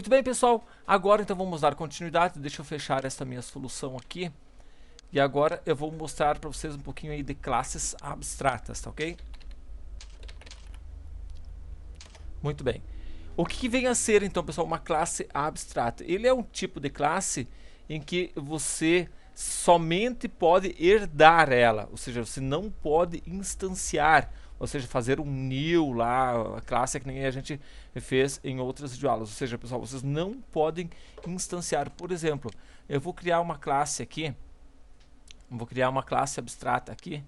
Muito bem, pessoal. Agora então vamos dar continuidade. Deixa eu fechar esta minha solução aqui. E agora eu vou mostrar para vocês um pouquinho aí de classes abstratas, tá ok? Muito bem. O que vem a ser então, pessoal, uma classe abstrata? Ele é um tipo de classe em que você somente pode herdar ela, ou seja, você não pode instanciar, ou seja, fazer um new lá, a classe que nem a gente fez em outras videoaulas. Ou seja, pessoal, vocês não podem instanciar. Por exemplo, eu vou criar uma classe aqui, vou criar uma classe abstrata aqui,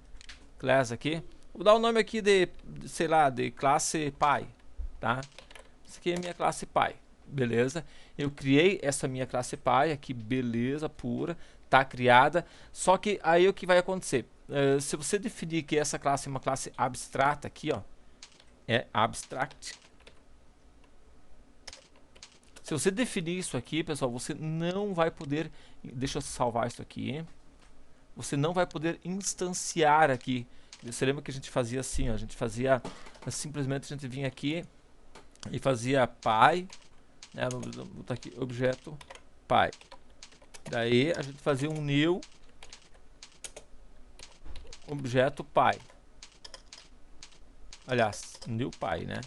class aqui, vou dar o nome aqui de sei lá, de classe pai, tá? Essa aqui é a minha classe pai, beleza? Eu criei essa minha classe pai aqui, beleza, pura, tá criada. Só que aí o que vai acontecer? Se você definir que essa classe é uma classe abstrata aqui, ó, é abstract. Se você definir isso aqui, pessoal, você não vai poder, deixa eu salvar isso aqui, você não vai poder instanciar aqui. Você lembra que a gente fazia assim, ó, a gente fazia, simplesmente a gente vinha aqui e fazia pai, né, vou botar aqui objeto pai. Daí a gente fazia um new objeto pai. Aliás, new pai, né?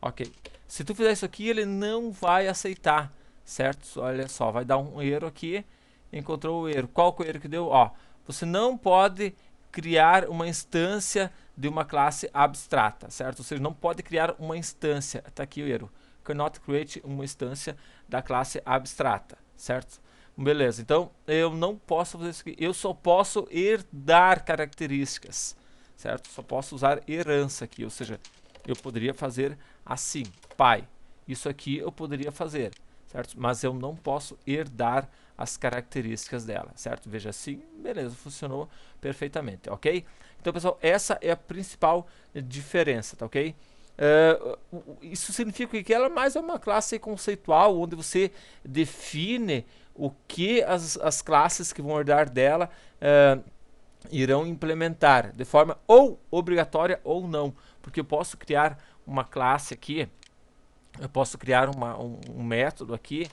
Ok. Se tu fizer isso aqui, ele não vai aceitar, certo? Olha só, vai dar um erro aqui. Encontrou o erro. Qual que é o erro que deu? Ó, você não pode criar uma instância de uma classe abstrata, certo? Ou seja, não pode criar uma instância. Tá aqui o erro. Cannot create uma instância da classe abstrata, certo? Beleza, então eu não posso fazer isso aqui. Eu só posso herdar características, certo? Só posso usar herança aqui, ou seja, eu poderia fazer assim, pai. Isso aqui eu poderia fazer, certo? Mas eu não posso herdar as características dela, certo? Veja assim, beleza, funcionou perfeitamente, ok? Então, pessoal, essa é a principal diferença, tá ok? Isso significa que ela mais é uma classe conceitual, onde você define o que as classes que vão herdar dela irão implementar, de forma ou obrigatória ou não. Porque eu posso criar uma classe aqui, eu posso criar um método aqui,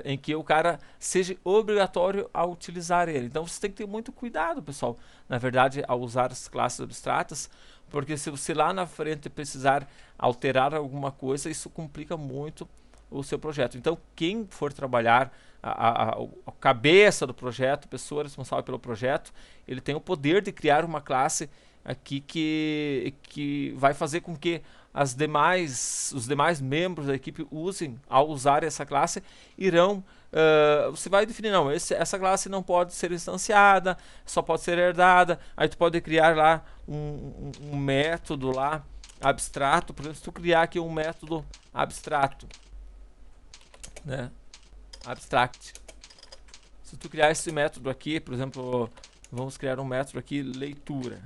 em que o cara seja obrigatório a utilizar ele. Então você tem que ter muito cuidado, pessoal, na verdade, ao usar as classes abstratas, porque se você lá na frente precisar alterar alguma coisa, isso complica muito o seu projeto. Então, quem for trabalhar, a cabeça do projeto, a pessoa responsável pelo projeto, ele tem o poder de criar uma classe aqui que vai fazer com que os demais membros da equipe usem, ao usar essa classe, irão. Você vai definir, não, essa classe não pode ser instanciada, só pode ser herdada. Aí tu pode criar lá um método lá abstrato. Por exemplo, se tu criar aqui um método abstrato, né? Abstract. Se tu criar esse método aqui, por exemplo, vamos criar um método aqui, leitura,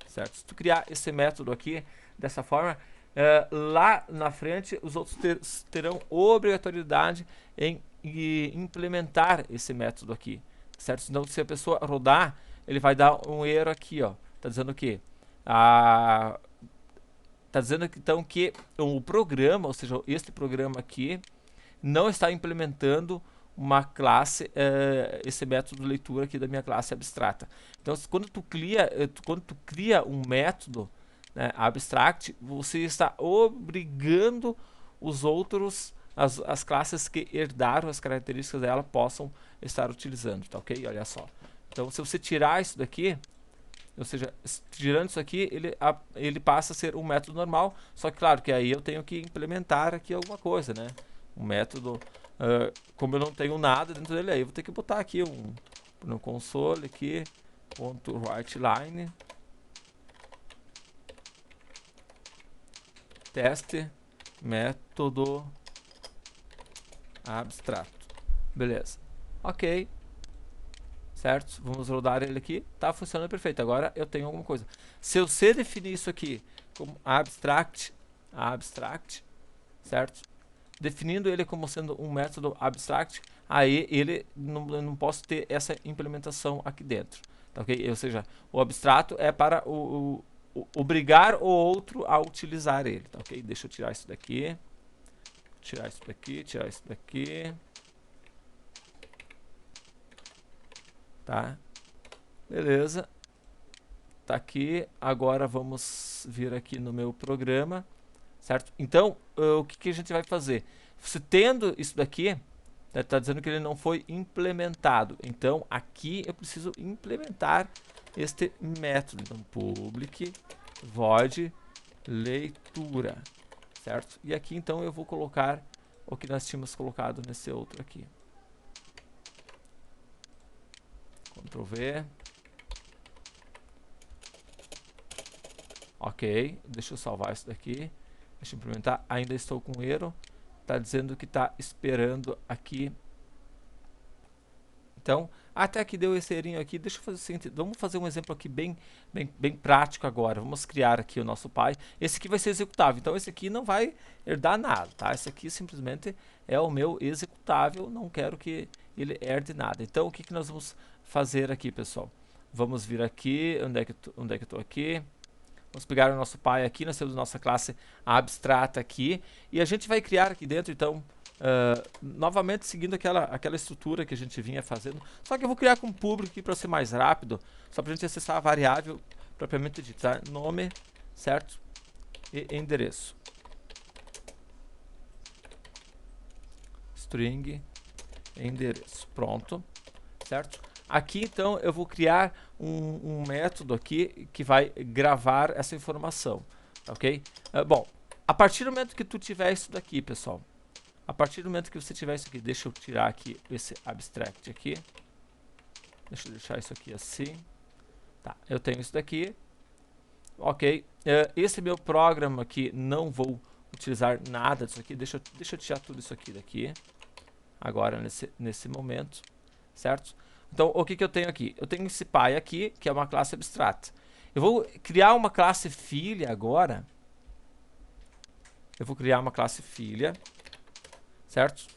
certo? Se tu criar esse método aqui dessa forma, lá na frente os outros terão obrigatoriedade em implementar esse método aqui, certo? Senão, se a pessoa rodar, ele vai dar um erro aqui, ó. Tá dizendo o quê? Tá dizendo então que o programa, ou seja, este programa aqui, não está implementando uma classe, esse método de leitura aqui da minha classe abstrata. Então, quando tu cria um método, né, abstract, você está obrigando os outros, as classes que herdaram as características dela, possam estar utilizando, tá ok? Olha só. Então, se você tirar isso daqui, ou seja, tirando isso aqui, ele passa a ser um método normal, só que claro que aí eu tenho que implementar aqui alguma coisa, né? Um método, como eu não tenho nada dentro dele, aí eu vou ter que botar aqui no console aqui, ponto .writeLine, teste, método abstrato. Beleza. Ok. Certo? Vamos rodar ele aqui. Tá funcionando perfeito. Agora eu tenho alguma coisa. Se eu sei definir isso aqui como abstract, certo? Definindo ele como sendo um método abstract, aí eu não posso ter essa implementação aqui dentro. Tá, ok? Ou seja, o abstrato é para obrigar o outro a utilizar ele. Tá, ok? Deixa eu tirar isso daqui. tirar isso daqui, tirar isso daqui. Tá? Beleza. Tá aqui. Agora vamos vir aqui no meu programa. Certo? Então, o que a gente vai fazer? Você tendo isso daqui, está dizendo que ele não foi implementado. Então, aqui eu preciso implementar este método. Então, public void leitura. Certo? E aqui, então, eu vou colocar o que nós tínhamos colocado nesse outro aqui. Ctrl V. Ok, deixa eu salvar isso daqui. Deixa eu implementar. Ainda estou com erro. Está dizendo que está esperando aqui. Então, até que deu esse errinho aqui. Deixa eu fazer o seguinte. Vamos fazer um exemplo aqui bem prático agora. Vamos criar aqui o nosso pai. Esse aqui vai ser executável. Então, esse aqui não vai herdar nada, tá? Esse aqui simplesmente é o meu executável. Não quero que ele herde nada. Então, o que nós vamos fazer aqui, pessoal? Vamos vir aqui. Onde é que eu estou aqui? Vamos pegar o nosso pai aqui, nós temos nossa classe abstrata aqui, e a gente vai criar aqui dentro, então, novamente seguindo aquela estrutura que a gente vinha fazendo, só que eu vou criar com público aqui para ser mais rápido, só para a gente acessar a variável propriamente dita, tá? Nome, certo? E endereço. String, endereço, pronto, certo? Aqui, então, eu vou criar um método aqui que vai gravar essa informação, ok? Bom, a partir do momento que tu tiver isso daqui, pessoal, a partir do momento que você tiver isso aqui, deixa eu tirar aqui esse abstract aqui, deixa eu deixar isso aqui assim, tá, eu tenho isso daqui, ok, esse meu programa aqui, não vou utilizar nada disso aqui, deixa eu tirar tudo isso aqui daqui, agora nesse momento, certo? Então, o que eu tenho aqui? Eu tenho esse pai aqui, que é uma classe abstrata. Eu vou criar uma classe filha agora. Eu vou criar uma classe filha, certo?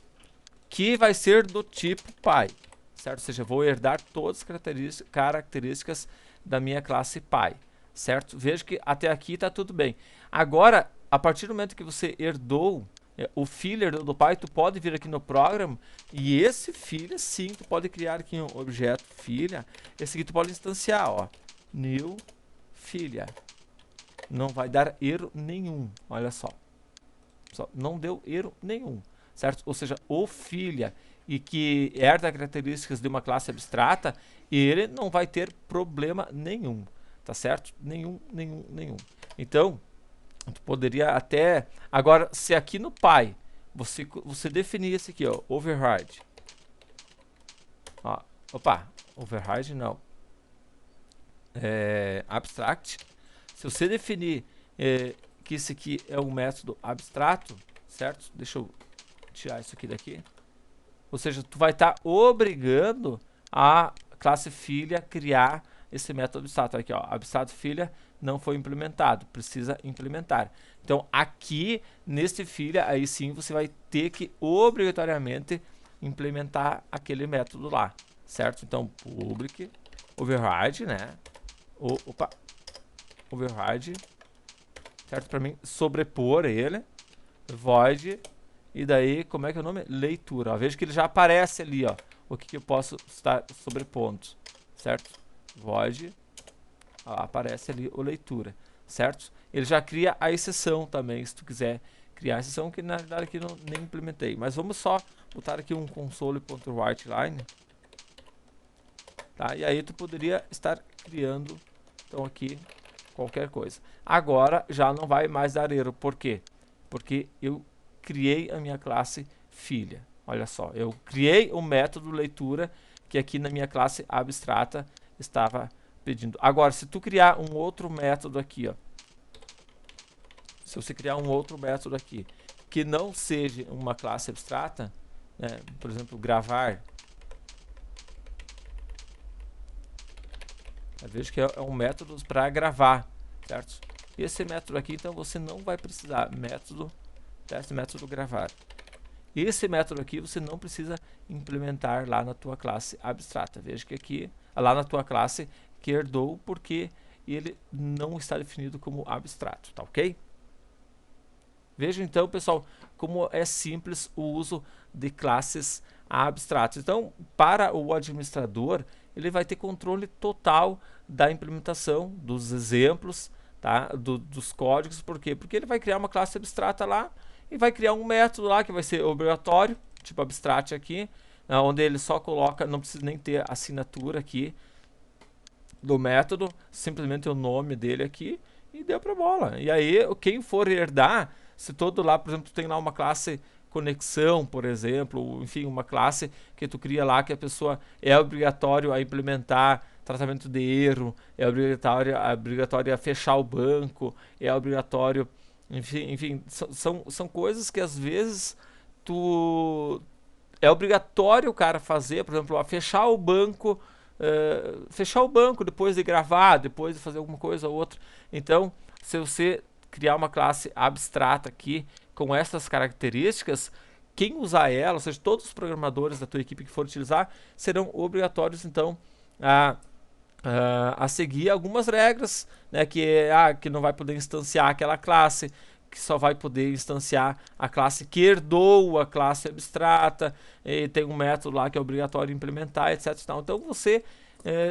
Que vai ser do tipo pai, certo? Ou seja, eu vou herdar todas as características da minha classe pai, certo? Veja que até aqui está tudo bem. Agora, a partir do momento que você herdou o filho do pai, tu pode vir aqui no program e esse filho, sim, tu pode criar aqui um objeto filha. Esse aqui tu pode instanciar, ó, new filha. Não vai dar erro nenhum, olha só. Não deu erro nenhum, certo? Ou seja, o filha e que herda características de uma classe abstrata, ele não vai ter problema nenhum, tá certo? Nenhum. Então, tu poderia até... Agora, se aqui no pai, você definir esse aqui, ó, override. Ó, opa, override não. Abstract. Se você definir que esse aqui é um método abstrato, certo? Deixa eu tirar isso aqui daqui. Ou seja, tu vai estar obrigando a classe filha a criar esse método abstrato. Aqui, ó, abstrato filha não foi implementado, precisa implementar. Então, aqui, nesse filha, aí sim você vai ter que obrigatoriamente implementar aquele método lá, certo? Então, public, override, né? Override, certo? Para mim, sobrepor ele, void, e daí, como é que é o nome? Leitura. Ó, veja que ele já aparece ali, ó, o que eu posso estar sobrepondo, certo? Void, aparece ali o leitura, certo? Ele já cria a exceção também, se tu quiser criar a exceção, que na verdade aqui não nem implementei. Mas vamos só botar aqui um console.writeLine, tá? E aí tu poderia estar criando, então aqui, qualquer coisa. Agora já não vai mais dar erro, por quê? Porque eu criei a minha classe filha. Olha só, eu criei o método leitura que aqui na minha classe abstrata estava pedindo. Agora, se tu criar um outro método aqui, ó, se você criar um outro método aqui que não seja uma classe abstrata, né, por exemplo, gravar, eu vejo que é um método para gravar, certo? Esse método aqui, então, você não vai precisar. Método, certo? Método gravar. Esse método aqui você não precisa implementar lá na tua classe abstrata. Veja que aqui, lá na tua classe, que herdou, porque ele não está definido como abstrato, tá ok? Vejam então, pessoal, como é simples o uso de classes abstratas. Então, para o administrador, ele vai ter controle total da implementação, dos exemplos, tá? Dos códigos. Por quê? Porque ele vai criar uma classe abstrata lá e vai criar um método lá que vai ser obrigatório, tipo abstract aqui, onde ele só coloca, não precisa nem ter assinatura aqui do método, simplesmente o nome dele aqui e deu pra bola. E aí, quem for herdar, se todo lá, por exemplo, tu tem lá uma classe conexão, por exemplo, enfim, uma classe que tu cria lá que a pessoa é obrigatório a implementar tratamento de erro, é obrigatório a fechar o banco, é obrigatório, enfim, são coisas que às vezes tu é obrigatório o cara fazer, por exemplo, a fechar o banco, depois de gravar, depois de fazer alguma coisa ou outra. Então, se você criar uma classe abstrata aqui com essas características, quem usar ela, ou seja, todos os programadores da tua equipe que for utilizar, serão obrigatórios então a seguir algumas regras, né, que não vai poder instanciar aquela classe, que só vai poder instanciar a classe que herdou a classe abstrata, e tem um método lá que é obrigatório implementar, etc. Então você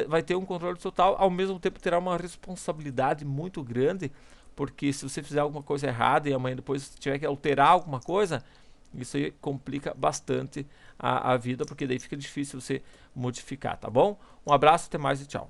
vai ter um controle total, ao mesmo tempo terá uma responsabilidade muito grande, porque se você fizer alguma coisa errada e amanhã depois tiver que alterar alguma coisa, isso aí complica bastante a vida, porque daí fica difícil você modificar, tá bom? Um abraço, até mais e tchau.